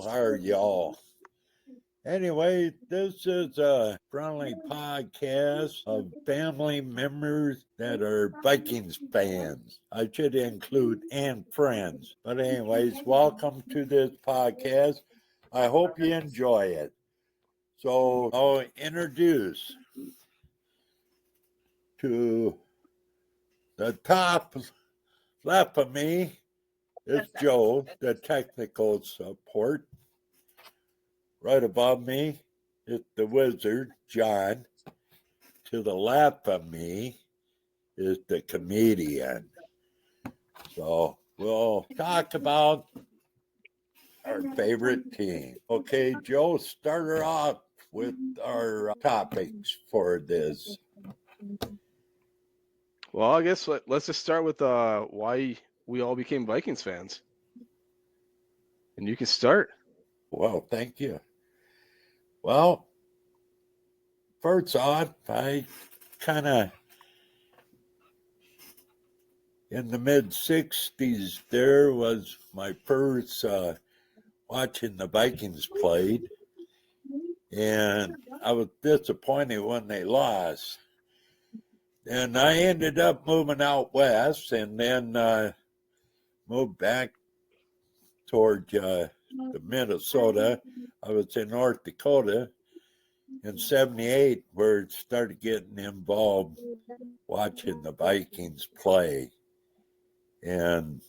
how are y'all? Anyway, this is a friendly podcast of family members that are Vikings fans. I should include and friends. But anyways, welcome to this podcast. I hope you enjoy it. So I'll introduce to the top left of me is Joe, the technical support. Right above me is the wizard, John. To the left of me is the comedian. So we'll talk about our favorite team. Okay, Joe, start her off with our topics for this. Well, I guess let's just start with why we all became Vikings fans. And you can start. Well, thank you. Well, first off, I kind of, in the mid-'60s, there was my first watching the Vikings played. And I was disappointed when they lost. And I ended up moving out west and then moved back toward the Minnesota. I was in North Dakota in 78 where it started getting involved watching the Vikings play. And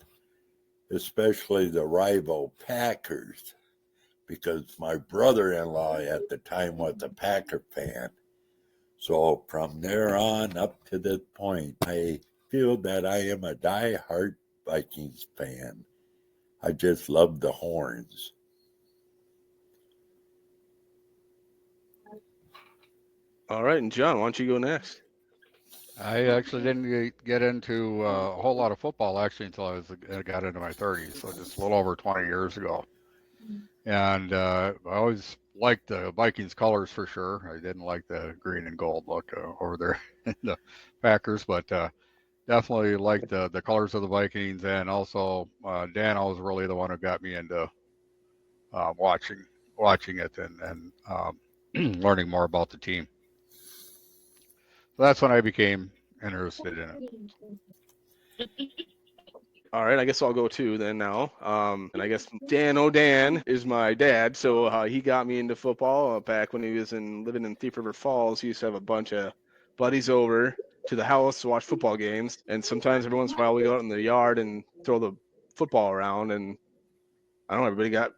especially the rival Packers, because my brother-in-law at the time was a Packer fan. So from there on up to this point, I feel that I am a die-hard Vikings fan. I just love the horns. All right, and John, why don't you go next? I actually didn't get into a whole lot of football actually until I got into my 30s, so just a little over 20 years ago. And I always liked the Vikings colors for sure. I didn't like the green and gold look over there in the Packers, but definitely liked the colors of the Vikings. And also, Dano was really the one who got me into watching it and learning more about the team. So that's when I became interested in it. All right, I guess I'll go too then now. And I guess Dan O'Dan is my dad, so he got me into football back when he was living in Thief River Falls. He used to have a bunch of buddies over to the house to watch football games, and sometimes every once in a while we go out in the yard and throw the football around, and I don't know, everybody got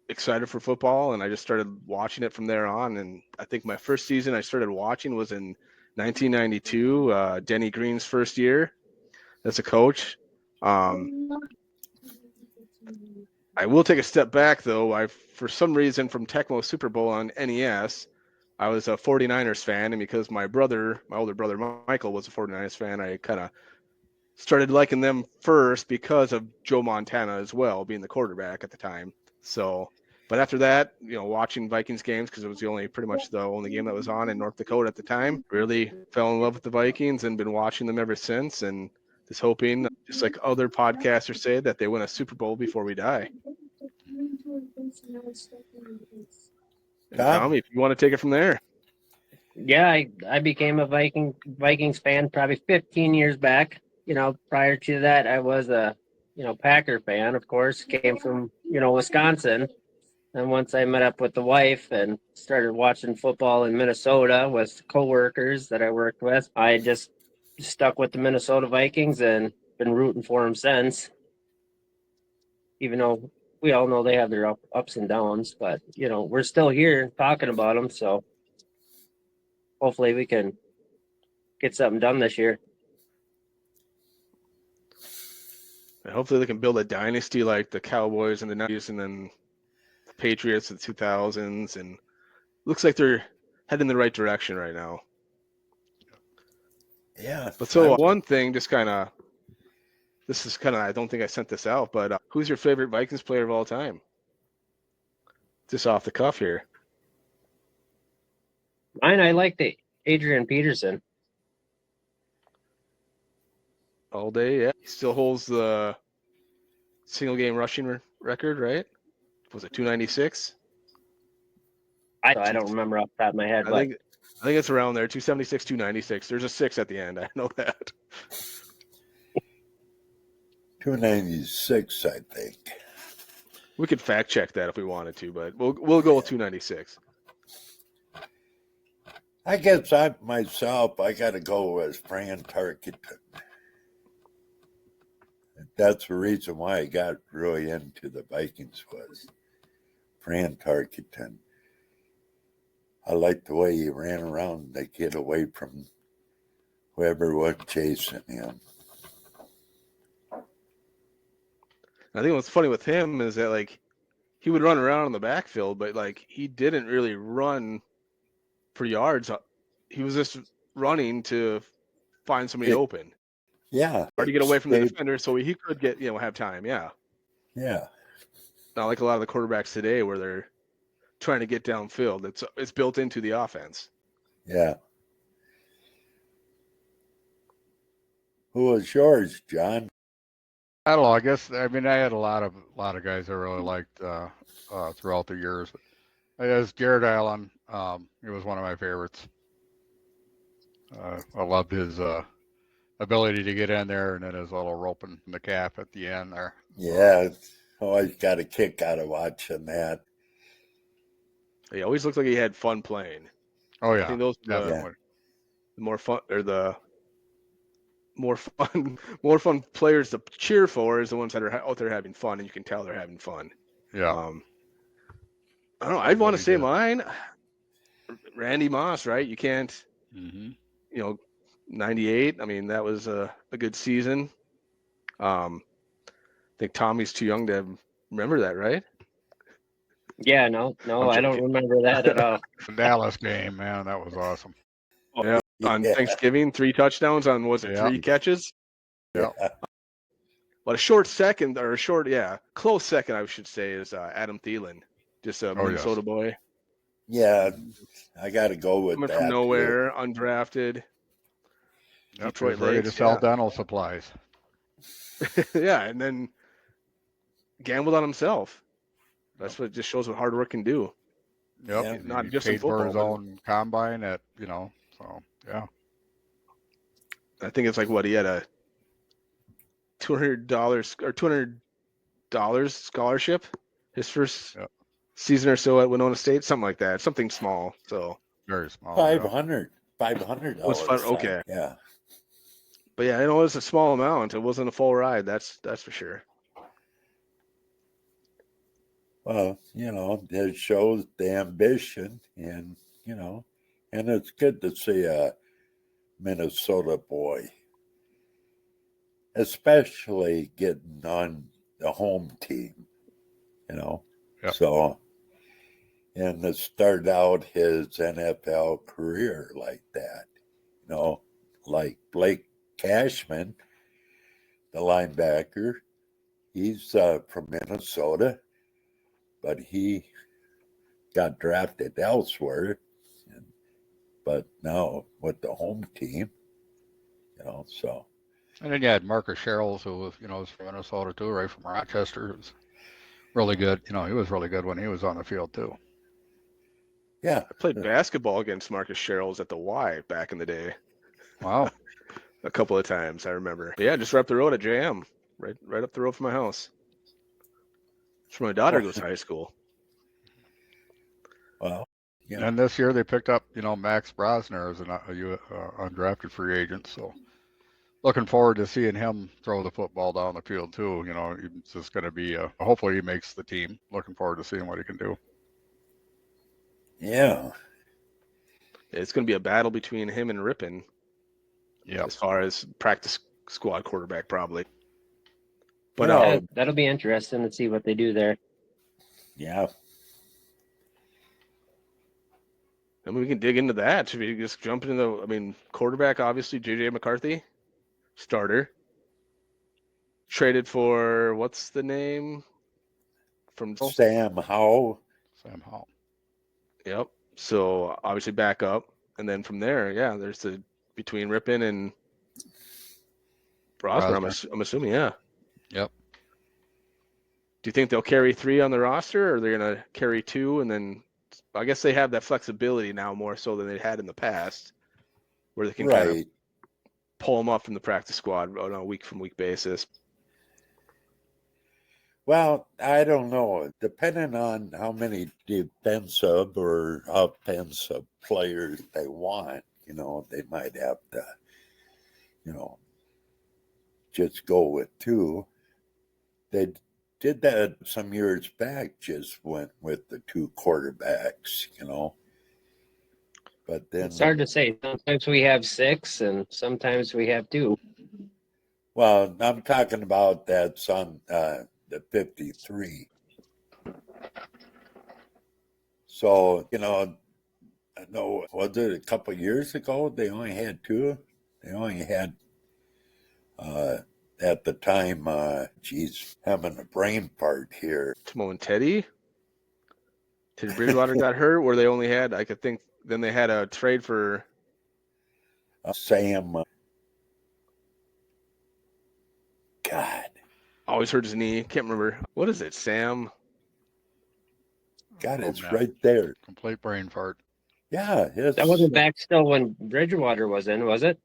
excited for football, and I just started watching it from there on. And I think my first season I started watching was in 1992, Denny Green's first year as a coach. I will take a step back, though. For some reason, from Tecmo Super Bowl on NES, I was a 49ers fan, and because my older brother Michael was a 49ers fan, I kind of started liking them first because of Joe Montana as well, being the quarterback at the time. So, but after that, watching Vikings games, because it was pretty much the only game that was on in North Dakota at the time, really fell in love with the Vikings and been watching them ever since, and just hoping, just like other podcasters say, that they win a Super Bowl before we die. And Tommy, if you want to take it from there. Yeah, I became a Vikings fan probably 15 years back. Prior to that, I was a Packer fan. Of course, came from Wisconsin, and once I met up with the wife and started watching football in Minnesota with coworkers that I worked with, I just stuck with the Minnesota Vikings and been rooting for them since. Even though we all know they have their ups and downs, but we're still here talking about them, so hopefully we can get something done this year. And hopefully they can build a dynasty like the Cowboys in the 90s and then the Patriots in the 2000s. And looks like they're heading in the right direction right now. Yeah. But so one thing, this is kind of, I don't think I sent this out, but who's your favorite Vikings player of all time? Just off the cuff here. Mine, I like the Adrian Peterson. All day, yeah. He still holds the single game rushing record, right? was it 296? I don't remember off the top of my head, I but think it's around there, 276, 296. There's a 6 at the end. I know that. 296, I think. We could fact check that if we wanted to, but we'll go with 296. I guess I got to go with Fran Tarkenton. That's the reason why I got really into the Vikings was Fran Tarkenton. I liked the way he ran around to get away from whoever was chasing him. I think what's funny with him is that like he would run around in the backfield, but like he didn't really run for yards. He was just running to find somebody open. Yeah. Hard to get away from the defender, so he could get have time. Yeah. Yeah. Not like a lot of the quarterbacks today where they're trying to get downfield. It's built into the offense. Yeah. Who was yours, John? I don't know. I guess I had a lot of guys I really liked throughout the years. But I guess Jared Allen, he was one of my favorites. I loved his ability to get in there and then his little roping the calf at the end there. Yeah, always got a kick out of watching that. He always looked like he had fun playing. Oh yeah, I think those definitely. the more fun or the more fun players to cheer for is the ones that are out there having fun, and you can tell they're having fun. Yeah. I don't know. I'd want to say mine. Randy Moss, right? You can't. Mm-hmm. 98. I mean, that was a good season. I think Tommy's too young to remember that, right? yeah, no, I don't remember that at all. The Dallas game, man, that was awesome. Yeah. On Thanksgiving, 3 touchdowns on 3 catches? Yeah. But close second, I should say, is Adam Thielen, just a Minnesota boy. Yeah, I got to go with coming that. From nowhere, undrafted. Yep, Detroit ready to sell dental supplies. Yeah, and then gambled on himself. That's what just shows what hard work can do. Yep, yeah, not he just paid in football, for his own combine at so yeah. I think it's like what he had a $200 or $200 scholarship his first season or so at Winona State, something like that, something small. So very small. $500 was fun. Okay, yeah. But yeah, it was a small amount. It wasn't a full ride. That's for sure. Well, it shows the ambition, and and it's good to see a Minnesota boy, especially getting on the home team, Yep. So, and to start out his NFL career like that, like Blake Cashman, the linebacker, he's from Minnesota, but he got drafted elsewhere. But now with the home team, so. And then you had Marcus Sherrills, who was from Minnesota too, right from Rochester. It was really good. He was really good when he was on the field too. Yeah. I played basketball against Marcus Sherrills at the Y back in the day. Wow. A couple of times, I remember. But yeah, just right up the road at JM, right up the road from my house. That's where my daughter goes to high school. Well, yeah. And this year they picked up, Max Brosner as an undrafted free agent. So looking forward to seeing him throw the football down the field too. It's just going to be, hopefully he makes the team. Looking forward to seeing what he can do. Yeah. It's going to be a battle between him and Rippon. Yeah. As far as practice squad quarterback, probably. But that'll be interesting to see what they do there. Yeah. I mean, we can dig into that. Should we just jump into quarterback, obviously, J.J. McCarthy, starter. Traded for, what's the name? From Sam Howell. Sam Howell. Yep. So, obviously, back up. And then from there, yeah, there's between Rippon and Brosner. I'm assuming, yeah. Yep. Do you think they'll carry 3 on the roster, or are they going to carry 2? And then I guess they have that flexibility now more so than they had in the past, where they can kind of Right. pull them up from the practice squad on a week-from-week basis. Well, I don't know. Depending on how many defensive or offensive players they want, they might have to, just go with 2. They did that some years back, just went with the 2 quarterbacks, But then, It's hard to say. Sometimes we have 6, and sometimes we have 2. well, I'm talking about that's on the 53. So, I know, was it a couple of years ago they only had 2? They only had, at the time, having a brain fart here. Timo and Teddy Bridgewater got hurt, where they only had, I could think, then they had a trade for Sam. God. Always hurt his knee. Can't remember. What is it, Sam? God, it's yeah. right there. Complete brain fart. Yeah. It's, That wasn't back still when Bridgewater was in, was it?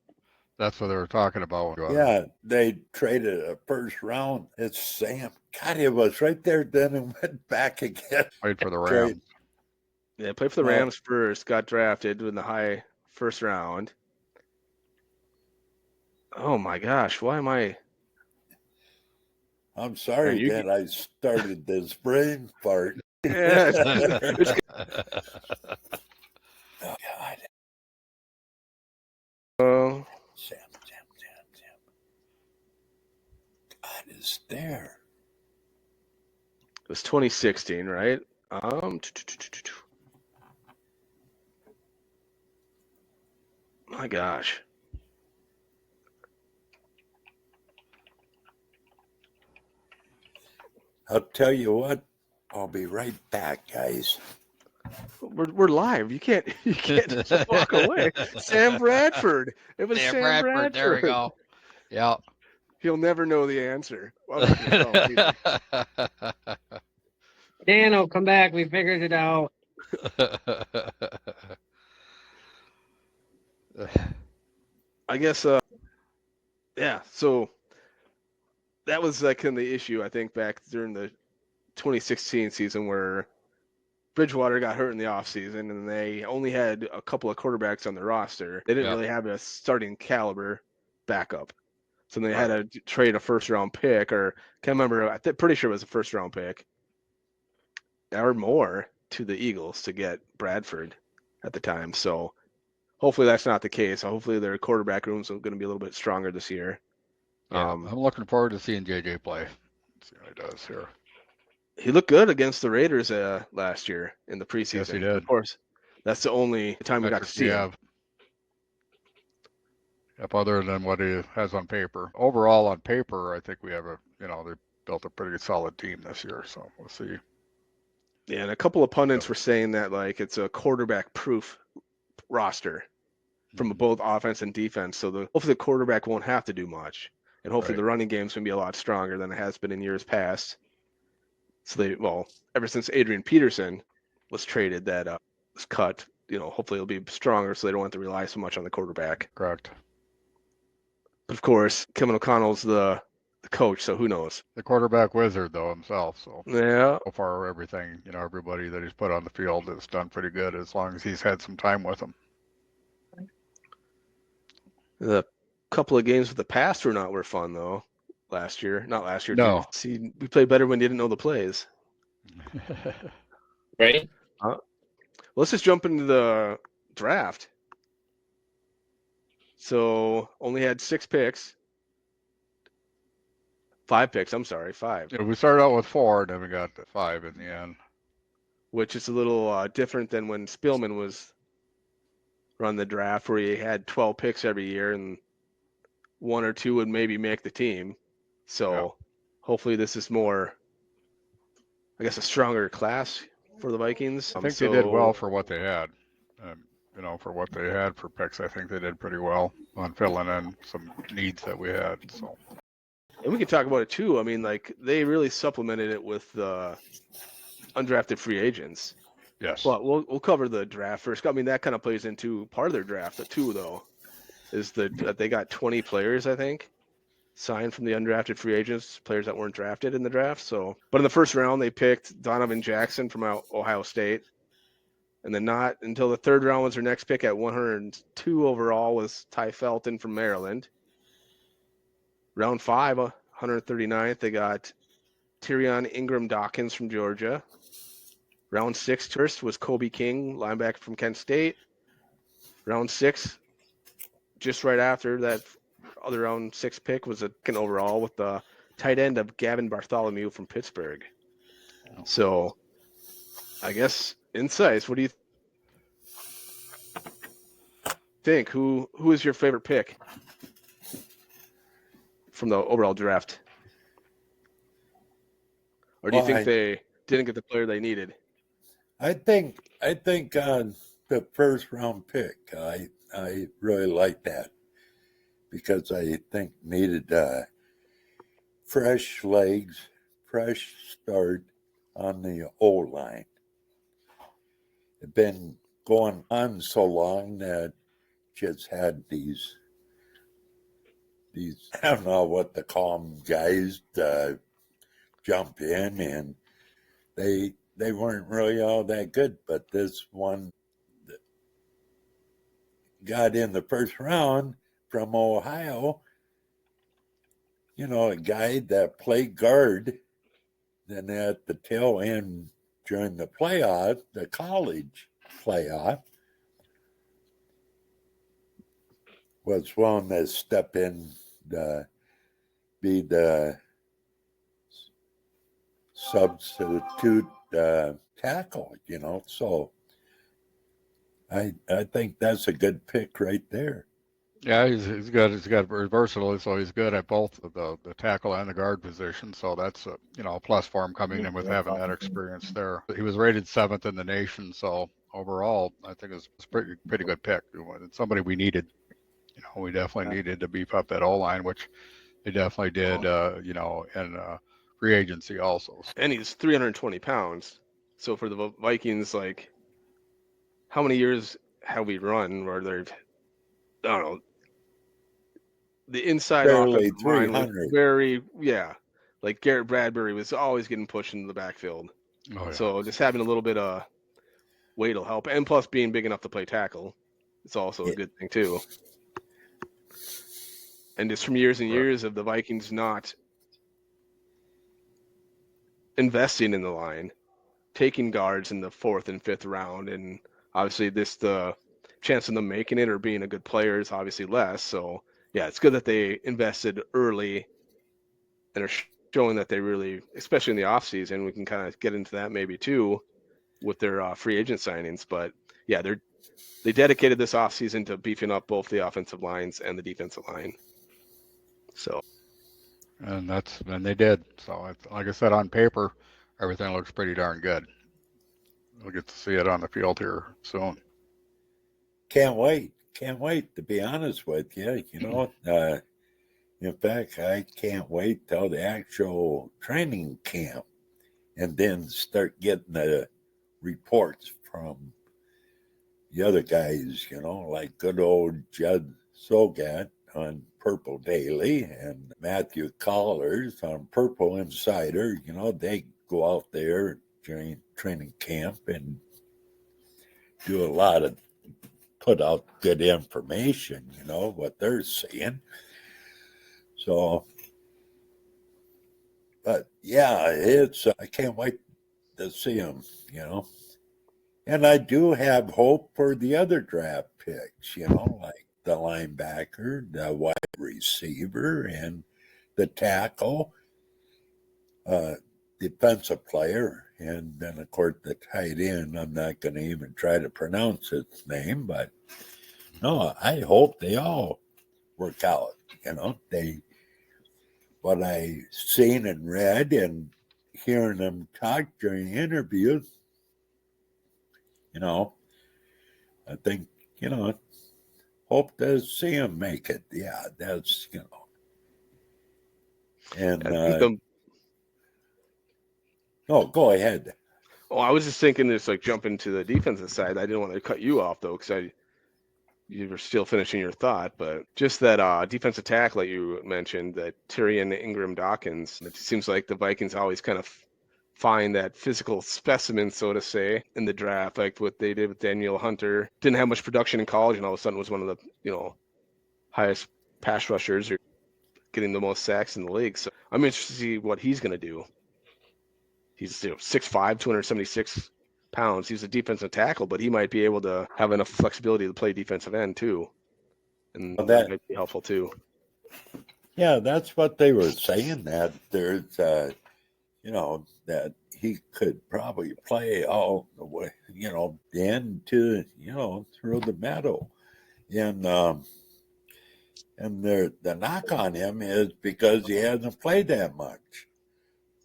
That's what they were talking about. Yeah, they traded a first round. It's Sam. God, it was right there then and went back again. Played for the Trade. Rams. Yeah, played for the Rams first, got drafted in the high first round. Oh my gosh, why am I? I'm sorry that I started this brain fart. Yeah, Oh, God. Sam. God is there. It was 2016, right? My gosh. I'll tell you what. I'll be right back, guys. We're live. You can't just walk away. Sam Bradford. It was Sam Bradford. There we go. Yeah. He'll never know the answer. Dano, come back. We figured it out. I guess, yeah, so that was like kind of the issue, I think, back during the 2016 season where Bridgewater got hurt in the offseason and they only had a couple of quarterbacks on the roster. They didn't really have a starting caliber backup. So they had to trade a first-round pick, or can't remember, pretty sure it was a first-round pick, or more, to the Eagles to get Bradford at the time. So hopefully that's not the case. Hopefully their quarterback room is going to be a little bit stronger this year. Yeah, I'm looking forward to seeing JJ play. Let's see what he does here. He looked good against the Raiders last year in the preseason. Yes, he did. Of course, that's the only time we got to see him. Yep, other than what he has on paper. Overall, on paper, I think we have they built a pretty solid team this year. So we'll see. Yeah, and a couple of pundits were saying that like it's a quarterback-proof roster from both offense and defense. So hopefully the quarterback won't have to do much, and hopefully the running game's going to be a lot stronger than it has been in years past. So ever since Adrian Peterson was traded, that was cut. Hopefully it'll be stronger, so they don't have to rely so much on the quarterback. Correct. But of course, Kevin O'Connell's the coach, so who knows? The quarterback wizard though himself. So yeah. So far, everything everybody that he's put on the field has done pretty good as long as he's had some time with them. The couple of games with the pass were fun though. Not last year. No. See, we played better when you didn't know the plays. Right? Let's just jump into the draft. So only had 6 picks. 5 picks. I'm sorry, 5. Yeah, we started out with 4, and then we got to 5 in the end. Which is a little different than when Spielman was run the draft, where he had 12 picks every year, and 1 or 2 would maybe make the team. So hopefully this is more, I guess, a stronger class for the Vikings. I think they did well for what they had. For what they had for picks, I think they did pretty well on filling in some needs that we had. So And we can talk about it too. I mean, like they really supplemented it with undrafted free agents. Yes. But we'll cover the draft first. I mean, that kind of plays into part of their draft too, though, is that they got 20 players, I think, signed from the undrafted free agents, players that weren't drafted in the draft. So, but in the first round, they picked Donovan Jackson from Ohio State. And then not until the third round was their next pick at 102 overall was Ty Felton from Maryland. Round 5, 139th, they got Tyrion Ingram Dawkins from Georgia. Round 6 first was Kobe King, linebacker from Kent State. Round 6, just right after that other round 6 pick was a second overall with the tight end of Gavin Bartholomew from Pittsburgh. So I guess insights, what do you think? Who is your favorite pick from the overall draft? Or do you think they didn't get the player they needed? I think the first round pick, I really like that because I think needed fresh legs, fresh start on the O-line. It's been going on so long that just had these I don't know what to call them, guys jump in, and they weren't really all that good, but this one that got in the first round from Ohio, a guy that played guard, then at the tail end during the playoff, the college playoff, was willing to step in, be the substitute tackle, So I think that's a good pick right there. Yeah, he's good. He's got very versatile, so he's good at both the tackle and the guard position. So that's a a plus for him coming in with having that experience there. He was rated 7th in the nation, so overall, I think it's pretty good pick. It's somebody we needed. We definitely needed to beef up that O line, which they definitely did. In free agency also. And he's 320 pounds. So for the Vikings, like, how many years have we run where they've, I don't know, the inside Barely offensive line was 300. very, like Garrett Bradbury was always getting pushed into the backfield. Oh, yeah. So just having a little bit of weight will help. And plus being big enough to play tackle, it's also a good thing too. And just from years and years of the Vikings not investing in the line, taking guards in the 4th and 5th round, and obviously the chance of them making it or being a good player is obviously less. So yeah, it's good that they invested early and are showing that they really, especially in the offseason, we can kind of get into that maybe too with their free agent signings. But yeah, they dedicated this offseason to beefing up both the offensive lines and the defensive line. So. And they did. So like I said, on paper, everything looks pretty darn good. We'll get to see it on the field here soon. Can't wait, to be honest with you. In fact, I can't wait till the actual training camp and then start getting the reports from the other guys, like good old Judd Sogat on Purple Daily and Matthew Collars on Purple Insider. They go out there during training camp and do a lot of put out good information, what they're seeing. So, but yeah, I can't wait to see them, And I do have hope for the other draft picks, like the linebacker, the wide receiver, and the tackle, defensive player, and then, of course, the tight end. I'm not going to even try to pronounce its name, but no, I hope they all work out. What I seen and read and hearing them talk during interviews, I think, hope to see them make it. Yeah, that's, And I think the no, go ahead. Oh, I was just thinking, just like jump into the defensive side. I didn't want to cut you off though, because you were still finishing your thought. But just that defensive tackle that you mentioned, that Tyrion Ingram Dawkins. It seems like the Vikings always kind of find that physical specimen, so to say, in the draft, like what they did with Daniel Hunter. Didn't have much production in college, and all of a sudden was one of the highest pass rushers, or getting the most sacks in the league. So I'm interested to see what he's going to do. He's 6'5", 276 pounds. He's a defensive tackle, but he might be able to have enough flexibility to play defensive end too, and Well, that might be helpful too. Yeah, that's what they were saying, that there's, that he could probably play all the way, the end to, through the middle. And the knock on him is because he hasn't played that much.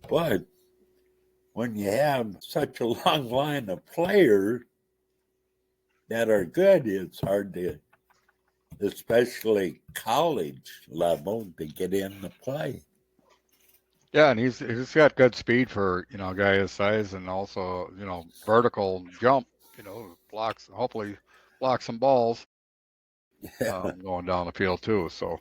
But when you have such a long line of players that are good, it's hard to, especially college level, to get in the play. Yeah, and he's got good speed for a guy his size, and also vertical jump. Hopefully blocks some balls going down the field too. So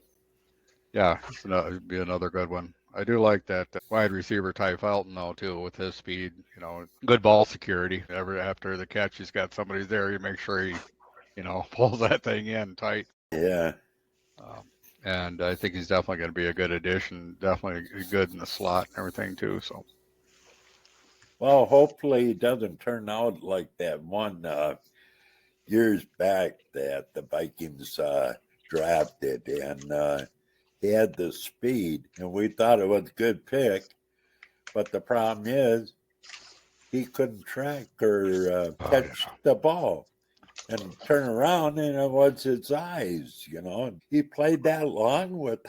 yeah, it'd be another good one. I do like that wide receiver Ty Felton though too, with his speed. Good ball security. After the catch, he's got somebody there. You make sure he pulls that thing in tight. Yeah. And I think he's definitely going to be a good addition. Definitely good in the slot and everything too. So. Well, hopefully it doesn't turn out like that one years back that the Vikings drafted, and he had the speed, and we thought it was a good pick. But the problem is he couldn't track or catch the ball and turn around, and it was his eyes, He played that long with,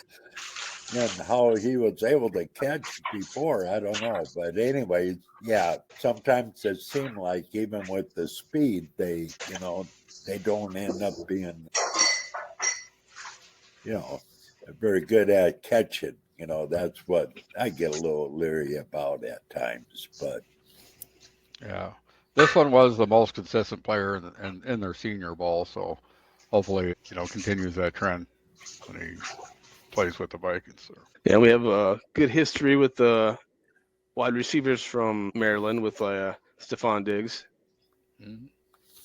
and how he was able to catch before, I don't know. But anyway, yeah, sometimes it seemed like even with the speed, they don't end up being, very good at catching. That's what I get a little leery about at times. But yeah, this one was the most consistent player in their senior ball, so hopefully continues that trend when he plays with the Vikings. Yeah, we have a good history with the wide receivers from Maryland with Stephon Diggs. Mm-hmm.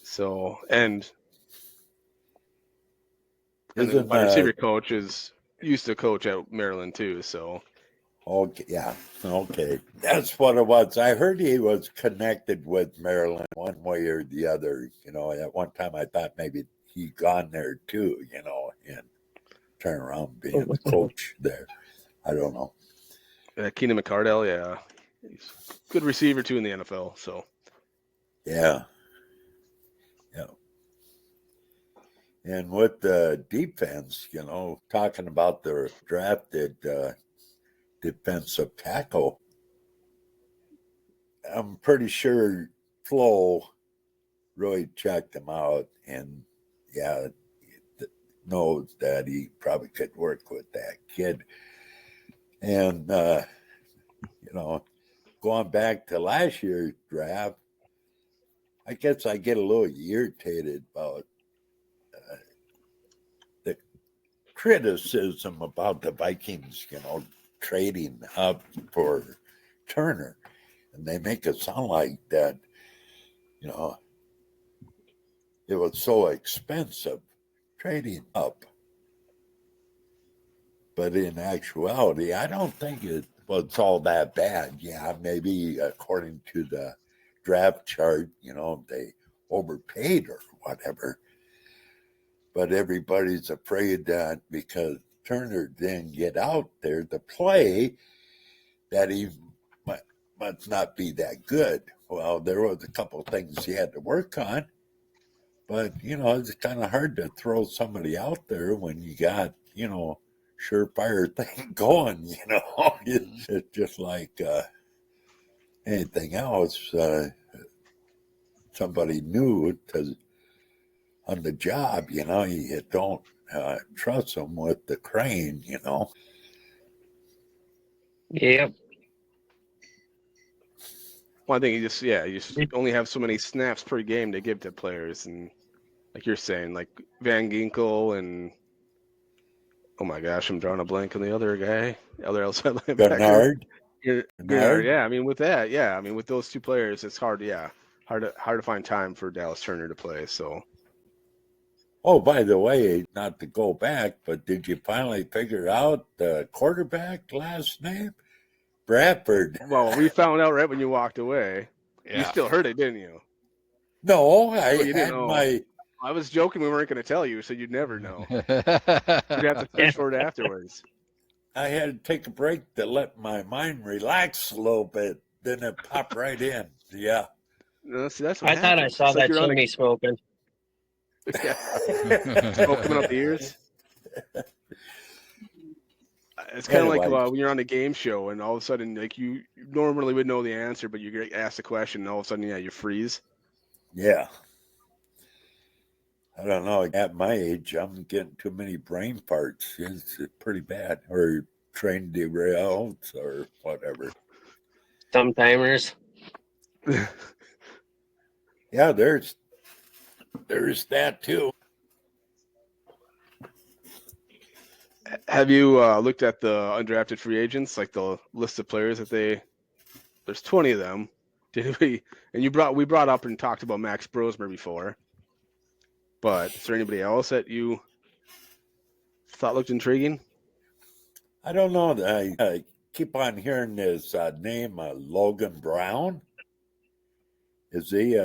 So and the isn't wide receiver coach used to coach at Maryland too. So okay, yeah, okay, that's what it was. I heard he was connected with Maryland one way or the other. At one time I thought maybe he gone there too. And turn around being the coach there. I don't know. Keenan McCardell, yeah, he's a good receiver too in the NFL. So Yeah. And with the defense, talking about the drafted defensive tackle, I'm pretty sure Flo really checked him out, and yeah, knows that he probably could work with that kid. And going back to last year's draft, I guess I get a little irritated about the criticism about the Vikings, trading up for Turner. And they make it sound like that, it was so expensive trading up. But in actuality, I don't think it was all that bad. Yeah, maybe according to the draft chart, they overpaid or whatever. But everybody's afraid that because Turner didn't get out there to play, that he must not be that good. Well, there was a couple of things he had to work on, but it's kind of hard to throw somebody out there when you got surefire thing going. It's just like anything else. Somebody new on the job, you don't trust them with the crane. Yep. Well, I think you just only have so many snaps per game to give to players, and like you're saying, like Van Ginkel and oh my gosh, I'm drawing a blank on the other guy, other outside linebacker. Gennard. Yeah, I mean with that, with those two players, it's hard to find time for Dallas Turner to play. So. Oh, by the way, not to go back, but did you finally figure out the quarterback last name? Bradford. Well, we found out right when you walked away. Yeah. You still heard it, didn't you? No, I you had didn't. my. I was joking. We weren't going to tell you, so you'd never know. You'd have to search for it afterwards. I had to take a break to let my mind relax a little bit. Then it popped right in. Yeah. No, see, that's what I thought I happens. saw It's like that you're on chimney smoking. Yeah. Smoke coming up the ears. It's kind of like when you're on a game show and all of a sudden, like you normally would know the answer, but you get asked a question and all of a sudden, you freeze. Yeah. I don't know. At my age, I'm getting too many brain farts. It's pretty bad. Or train derails or whatever. Sometimers. Yeah, there's that too. Have you looked at the undrafted free agents, like the list of players that there's 20 of them. Did we? And we brought up and talked about Max Brosmer before. But is there anybody else that you thought looked intriguing? I don't know. I keep on hearing this name, Logan Brown. Is he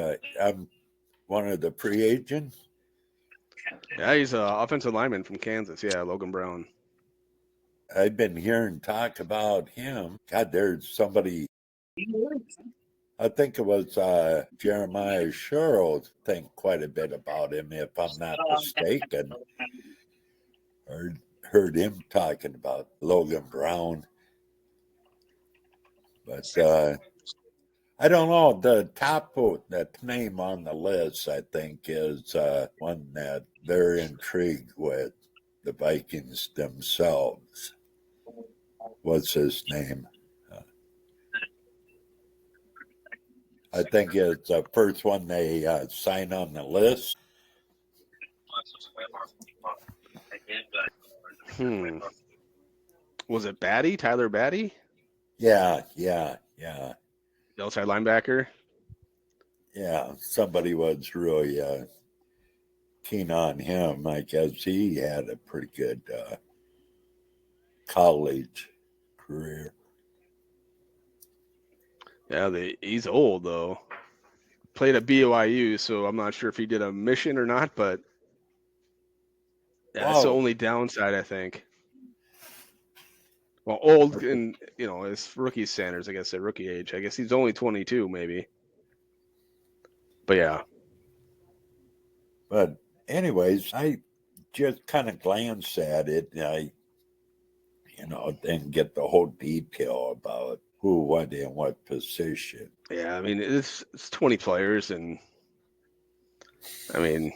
one of the free agents? Yeah, he's an offensive lineman from Kansas. Yeah, Logan Brown. I've been hearing talk about him. God, there's somebody. I think it was Jeremiah Sherrill think quite a bit about him, if I'm not mistaken. Or heard him talking about Logan Brown. But I don't know. The top that name on the list, I think, is one that they're intrigued with, the Vikings themselves. What's his name? I think it's the first one they sign on the list. Was it Batty? Tyler Batty? Yeah. The outside linebacker? Yeah, somebody was really keen on him. I guess he had a pretty good college career. Yeah, he's old, though. Played at BYU, so I'm not sure if he did a mission or not, but that's the only downside, I think. Well, old in, his rookie standards, I guess, at rookie age. I guess he's only 22, maybe. But yeah. But anyways, I just kind of glanced at it. And I, didn't get the whole detail about who, what, in what position. Yeah, I mean, it's 20 players, and I mean,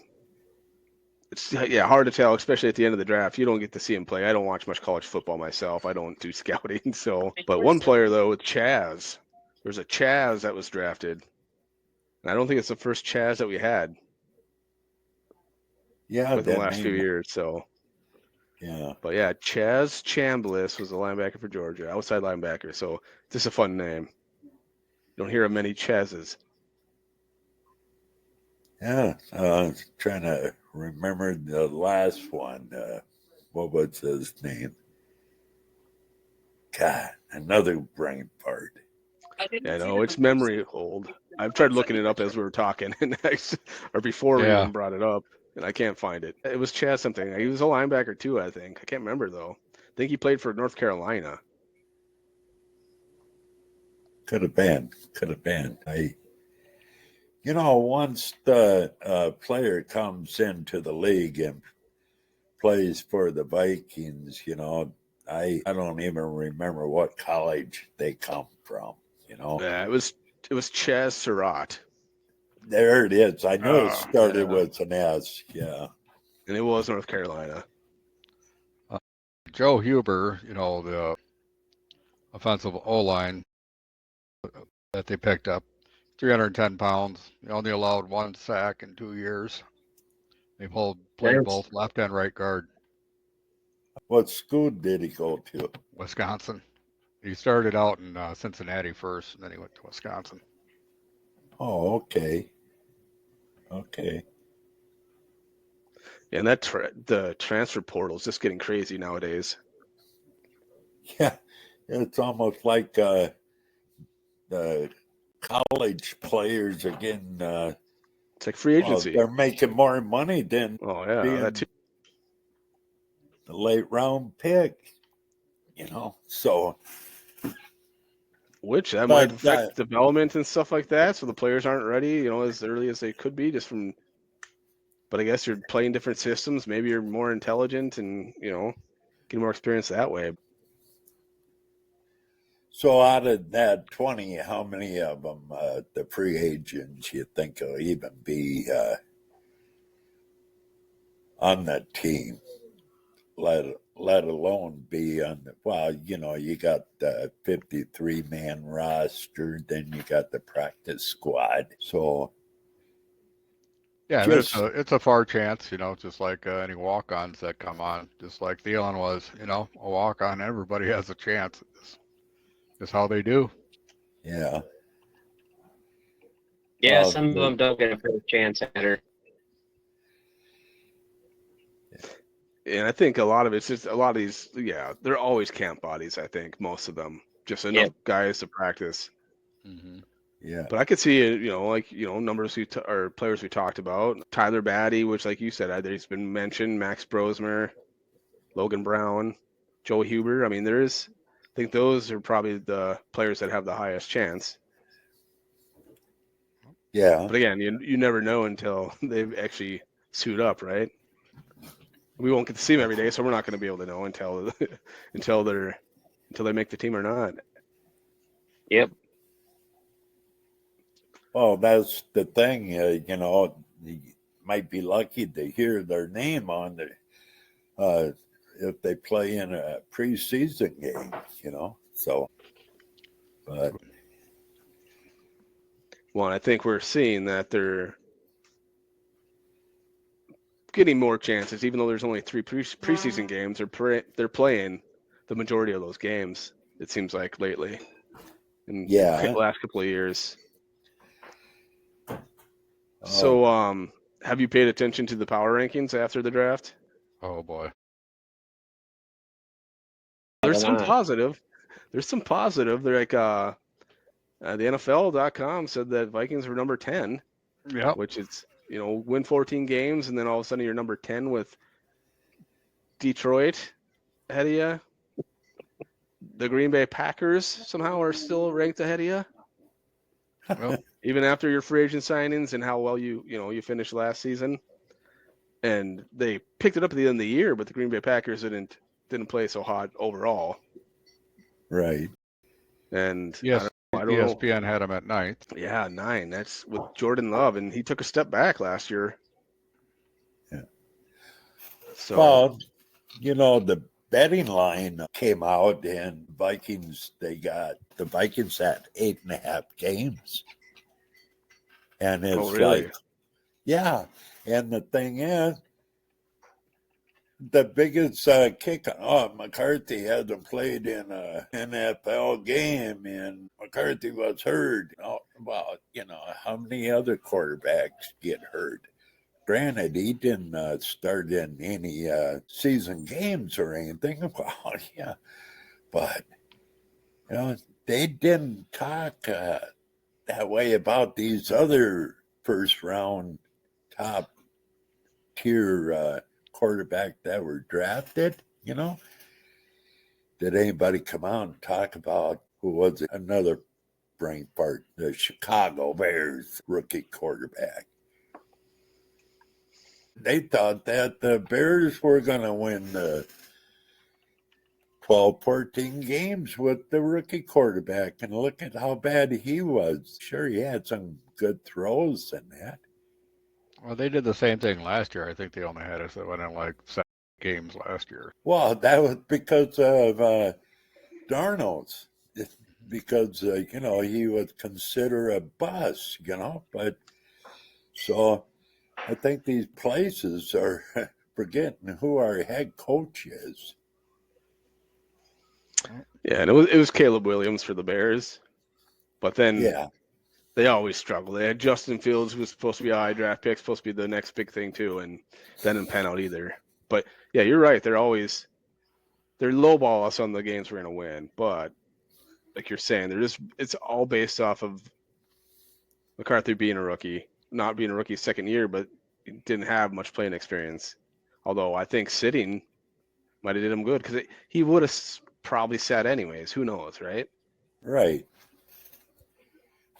it's hard to tell, especially at the end of the draft. You don't get to see him play. I don't watch much college football myself. I don't do scouting, so. But one player though, Chaz. There's a Chaz that was drafted, and I don't think it's the first Chaz that we had. Yeah, within the last few years. So. Yeah. But yeah, Chaz Chambliss was a linebacker for Georgia, outside linebacker. So just a fun name. You don't hear of many Chazes. Yeah, I was trying to remember the last one. What was his name? God, another brain fart. Yeah, no, it's memory hold. I've tried looking it up as we were talking, or before we even brought it up, and I can't find it. It was Chaz something. He was a linebacker too, I think. I can't remember though. I think he played for North Carolina. Could have been. Once the player comes into the league and plays for the Vikings, I don't even remember what college they come from, Yeah, it was Chaz Surratt. There it is. I know it started with an S, yeah. And it was North Carolina. Joe Huber, the offensive O-line that they picked up. 310 pounds. They only allowed 1 sack in 2 years. They played both left and right guard. What school did he go to? Wisconsin. He started out in Cincinnati first, and then he went to Wisconsin. Oh, okay. Okay. And the transfer portal is just getting crazy nowadays. Yeah, it's almost like the college players are getting. It's like free agency. They're making more money than being that too. the late round pick. So. Which that might affect development and stuff like that, so the players aren't ready, as early as they could be, just from. But I guess you're playing different systems. Maybe you're more intelligent and getting more experience that way. So out of that 20, how many of them, the free agents, you think will even be on that team? Let alone be on the, you got the 53-man roster, then you got the practice squad. So yeah, it's a far chance, just like any walk-ons that come on, just like Thielen was, a walk-on. Everybody has a chance. It's how they do. Yeah. Yeah, some of them don't get a fair chance at her. And I think a lot of it's just a lot of these, they're always camp bodies, I think, most of them. Just enough guys to practice. Mm-hmm. Yeah. But I could see it, numbers or players we talked about. Tyler Batty, which, like you said, he's been mentioned. Max Brosmer, Logan Brown, Joe Huber. I mean, I think those are probably the players that have the highest chance. Yeah. But again, you never know until they actually suit up, right? We won't get to see them every day, so we're not going to be able to know until they make the team or not. Yep. Well, that's the thing. You might be lucky to hear their name on the if they play in a preseason game. So, but. Well, I think we're seeing that they're getting more chances, even though there's only 3 preseason games. They're playing the majority of those games. It seems like lately, in the last couple of years. So, have you paid attention to the power rankings after the draft? Oh boy, there's some positive. They're like the NFL.com said that Vikings were number 10. Yeah, which is win 14 games, and then all of a sudden you're number 10 with Detroit ahead of you. The Green Bay Packers somehow are still ranked ahead of you. Well, even after your free agent signings and how well you finished last season. And they picked it up at the end of the year, but the Green Bay Packers didn't play so hot overall. Right. And yes, I don't ESPN know. had him at 9th. Yeah, 9. That's with Jordan Love, and he took a step back last year. Yeah. So, well, the betting line came out, and the Vikings had 8.5 games. And it's really? yeah. And the thing is, the biggest kick, McCarthy hasn't played in an NFL game, and McCarthy was hurt. How many other quarterbacks get hurt? Granted, he didn't start in any season games or anything. Well, yeah, but they didn't talk that way about these other first-round top tier quarterback that were drafted. Did anybody come out and talk about who was another brain part, the Chicago Bears rookie quarterback? They thought that the Bears were going to win the 12, 14 games with the rookie quarterback, and look at how bad he was. Sure, he had some good throws in that. Well, they did the same thing last year. I think they only had us that went in like 7 games last year. Well, that was because of Darnold's. because he was considered a bust, but so I think these places are forgetting who our head coach is. Yeah, and it was Caleb Williams for the Bears, but then Yeah, they always struggle. They had Justin Fields, who was supposed to be a high draft pick, supposed to be the next big thing too, and that didn't pan out either. But yeah, you're right. They're lowball us on the games we're gonna win, but like you're saying, it's all based off of McCarthy being a rookie, not being a rookie second year, but he didn't have much playing experience. Although I think sitting might have did him good because he would have probably sat anyways. Who knows, right? right.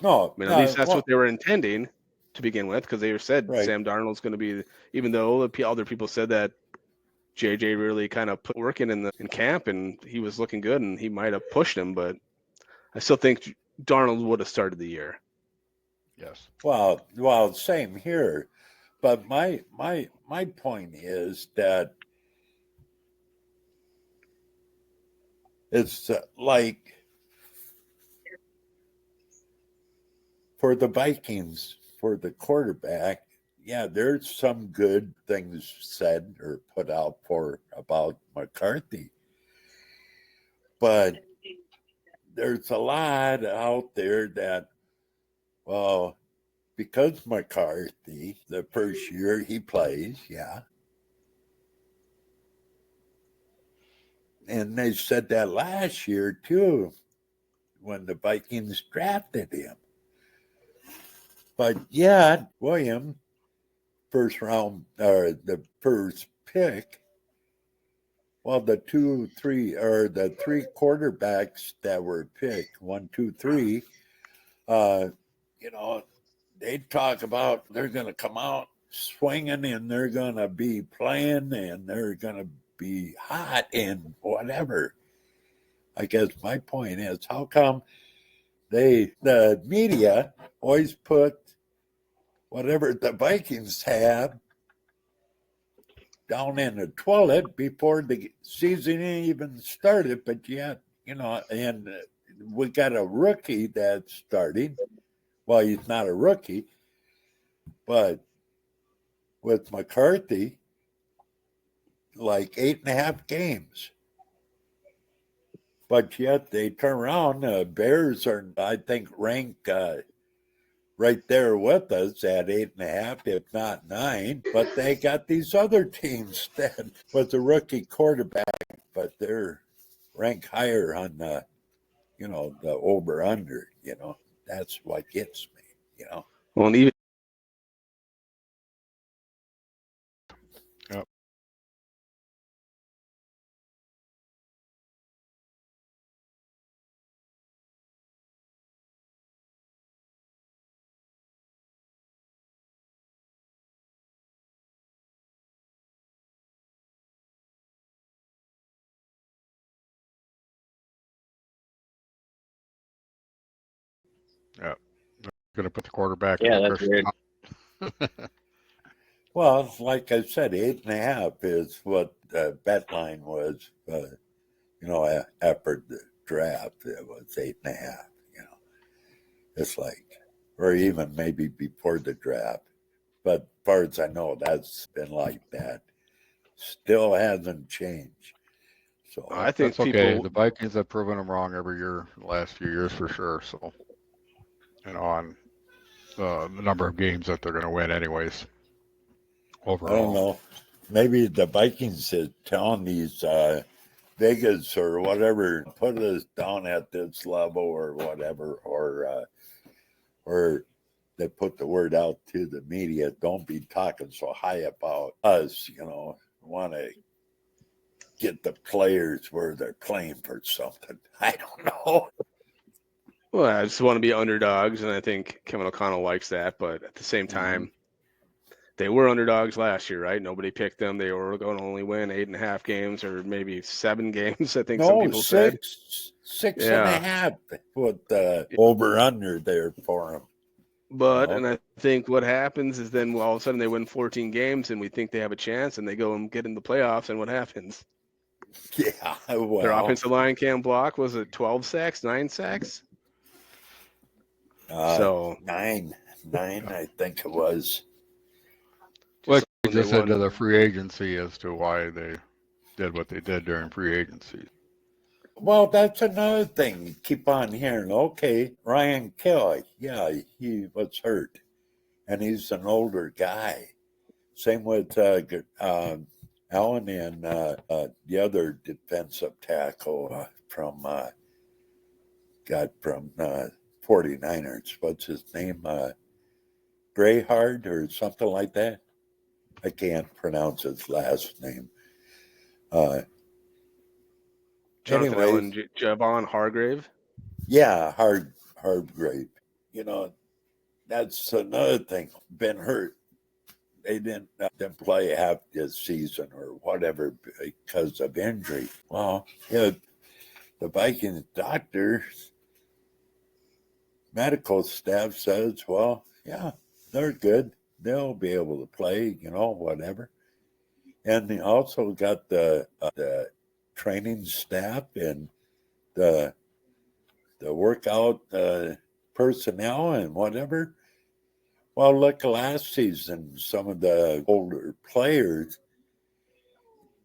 No, I mean, at least that's well, what they were intending to begin with, because they said right. Sam Darnold's going to be, even though the other people said that JJ really kind of put work in camp and he was looking good and he might have pushed him, but I still think Darnold would have started the year. Yes. Well, same here. But my point is that it's like for the Vikings, for the quarterback, yeah, there's some good things said or put out about McCarthy. But there's a lot out there that, well, because McCarthy, the first year he plays, yeah. And they said that last year too, when the Vikings drafted him. But yeah, William, first round or the first pick, well, the three quarterbacks that were picked, 1, 2, 3, you know, they talk about they're going to come out swinging and they're going to be playing and they're going to be hot and whatever. I guess my point is, how come the media always put whatever the Vikings have down in the toilet before the season even started, but yet, and we got a rookie that's starting. Well, he's not a rookie, but with McCarthy, like 8.5 games. But yet they turn around. Bears are, I think, ranked right there with us at 8.5, if not 9. But they got these other teams that was a rookie quarterback, but they're ranked higher on the over under. That's what gets me. Well, and even Yep. Yep. Going to put the quarterback in Yeah, the that's Christian. weird. Well, like I said, 8.5 is what the bet line was. After the draft, it was 8.5. It's like, or even maybe before the draft. But as far as I know, that's been like that. Still hasn't changed. So I think That's okay. people, The Vikings have proven them wrong every year, the last few years for sure. So, on the number of games that they're going to win, anyways. I don't Overall. know. Maybe the Vikings is telling these Vegas or whatever, put us down at this level or whatever, or they put the word out to the media. Don't be talking so high about us. Want to get the players where they're playing for something. I don't know. well, I just want to be underdogs, and I think Kevin O'Connell likes that. But at the same time, they were underdogs last year, right? Nobody picked them. They were going to only win 8.5 games or maybe 7 games. I think some No, people said. six and Yeah. a half. Put the over under there for them. But, No. and I think what happens is then all of a sudden they win 14 games and we think they have a chance and they go and get in the playoffs, and what happens? Yeah, Their well, offensive line can't block. Was it 12 sacks, 9 sacks? So nine, I think it was. Which when they just into won. the free agency as to why they did what they did during free agency. Well, that's another thing. You keep on hearing, okay, Ryan Kelly, yeah, he was hurt, and he's an older guy. Same with Allen and the other defensive tackle from 49ers. What's his name? Grayhard or something like that. I can't pronounce his last name. Jonathan Anyways, Allen, Javon Hargrave. yeah, Hardgrave. You know, that's another thing. Been hurt. They didn't play half this season or whatever because of injury. Well, yeah, the Vikings doctors, medical staff says, well, yeah, they're good. They'll be able to play, whatever. And they also got the training staff and the workout personnel and whatever. Well, look, last season, some of the older players,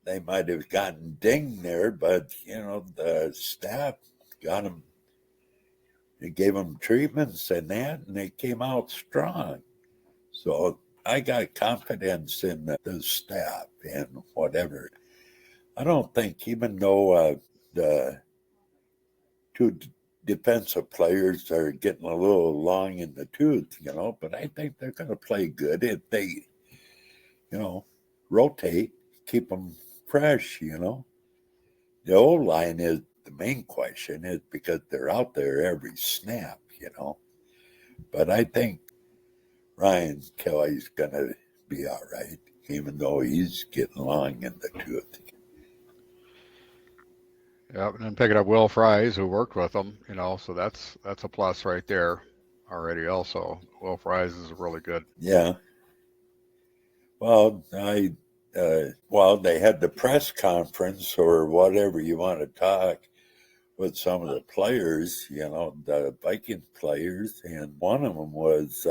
they might have gotten dinged there, but, the staff got them, they gave them treatments and that, and they came out strong. So I got confidence in the staff and whatever. I don't think, even though the two defensive players are getting a little long in the tooth, but I think they're going to play good if they, rotate, keep them fresh, The old line is the main question is because they're out there every snap, But I think Ryan Kelly's going to be all right, even though he's getting long in the tooth. Yep, and then picking up Will Fries, who worked with them, so that's a plus right there already. Also, Will Fries is really good. Yeah. Well, they had the press conference or whatever you want to talk with some of the players, the Viking players, and one of them was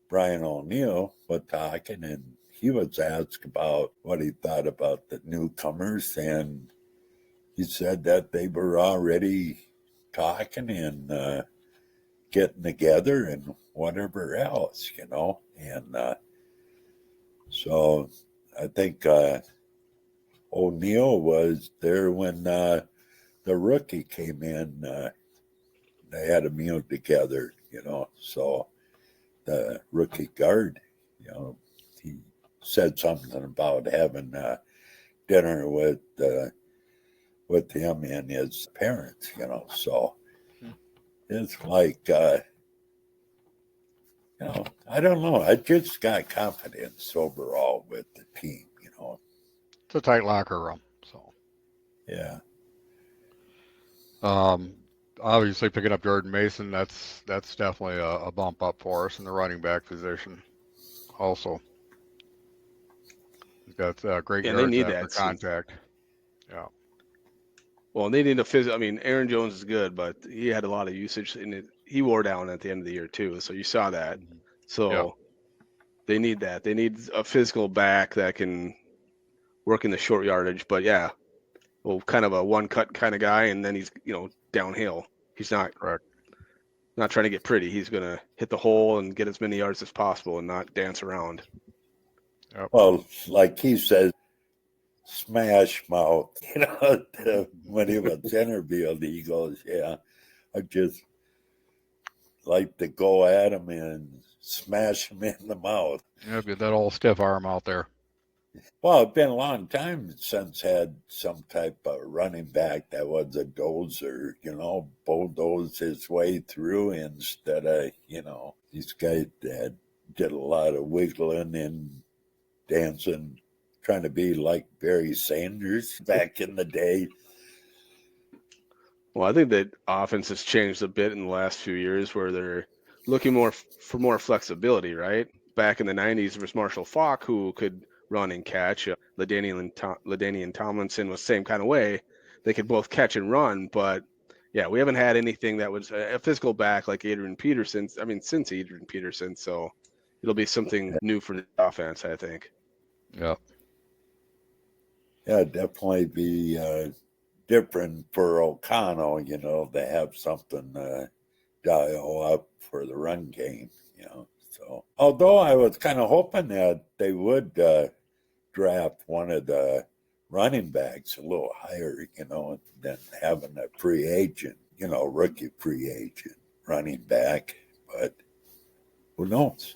Brian O'Neill was talking, and he was asked about what he thought about the newcomers, and he said that they were already talking and getting together and whatever else, and so I think O'Neill was there when the rookie came in. They had a meal together, so the rookie guard, he said something about having dinner with him and his parents, so it's like, I don't know. I just got confidence overall with the team, It's a tight locker room, so. Yeah. Obviously, picking up Jordan Mason, that's definitely a bump up for us in the running back position. Also, he's got great Yeah, they yards need after that. contact. Yeah. Well, they need a physical. I mean, Aaron Jones is good, but he had a lot of usage, and he wore down at the end of the year too. So you saw that. So they need that. They need a physical back that can work in the short yardage. But yeah, well, kind of a one cut kind of guy, and then he's downhill. He's not trying to get pretty. He's gonna hit the hole and get as many yards as possible, and not dance around. Yep. Well, like he says, smash mouth. When he was interviewed, he goes, "Yeah, I just like to go at him and smash him in the mouth." Yeah, get that old stiff arm out there. Well, it's been a long time since had some type of running back that was a dozer, bulldoze his way through instead of, these guys that did a lot of wiggling and dancing, trying to be like Barry Sanders back in the day. Well, I think that offense has changed a bit in the last few years, where they're looking for more flexibility. Right back in the '90s, there was Marshall Faulk, who could run and catch. LaDainian Tomlinson was the same kind of way. They could both catch and run, but yeah, we haven't had anything that was a physical back like Adrian Peterson. I mean, since Adrian Peterson, so it'll be something new for the offense, I think. Yeah. Yeah, definitely be different for O'Connell, to have something dial up for the run game, So, although I was kind of hoping that they would draft one of the running backs a little higher, than having a free agent, rookie free agent running back, but who knows?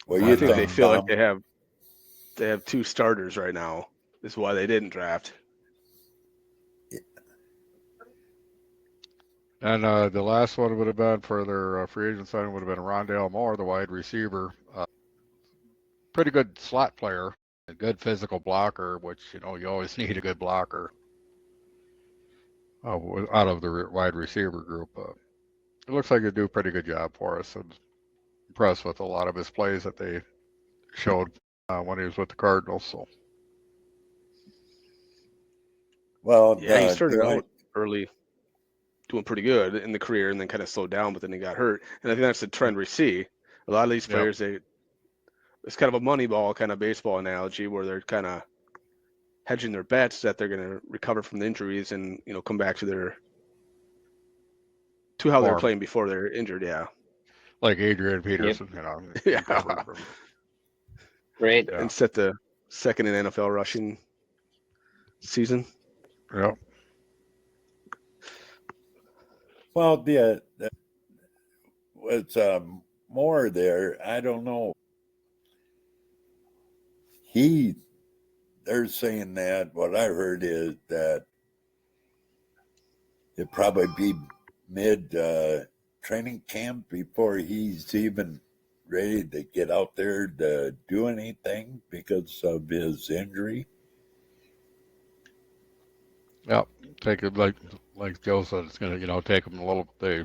What do I you think they think, feel like Tom? they have two starters right now. Is why they didn't draft. And the last one would have been for their free agent signing would have been Rondale Moore, the wide receiver. Pretty good slot player, a good physical blocker, which you always need a good blocker out of the wide receiver group. It looks like they do a pretty good job for us. I'm impressed with a lot of his plays that they showed when he was with the Cardinals. So Well, Yeah, he started out early doing pretty good in the career and then kind of slowed down, but then he got hurt. And I think that's the trend we see. A lot of these players, it's kind of a money ball kind of baseball analogy where they're kind of hedging their bets that they're going to recover from the injuries and come back to how they were form playing before they're injured. Yeah, like Adrian Peterson, yeah, recovered from. Right. Yeah. and set the second in NFL rushing season. Yep. well, was more there. I don't know. They're saying that what I heard is that it'd probably be mid training camp before he's even ready to get out there to do anything because of his injury. Yep. Take it like Joe said. It's gonna take him a little. They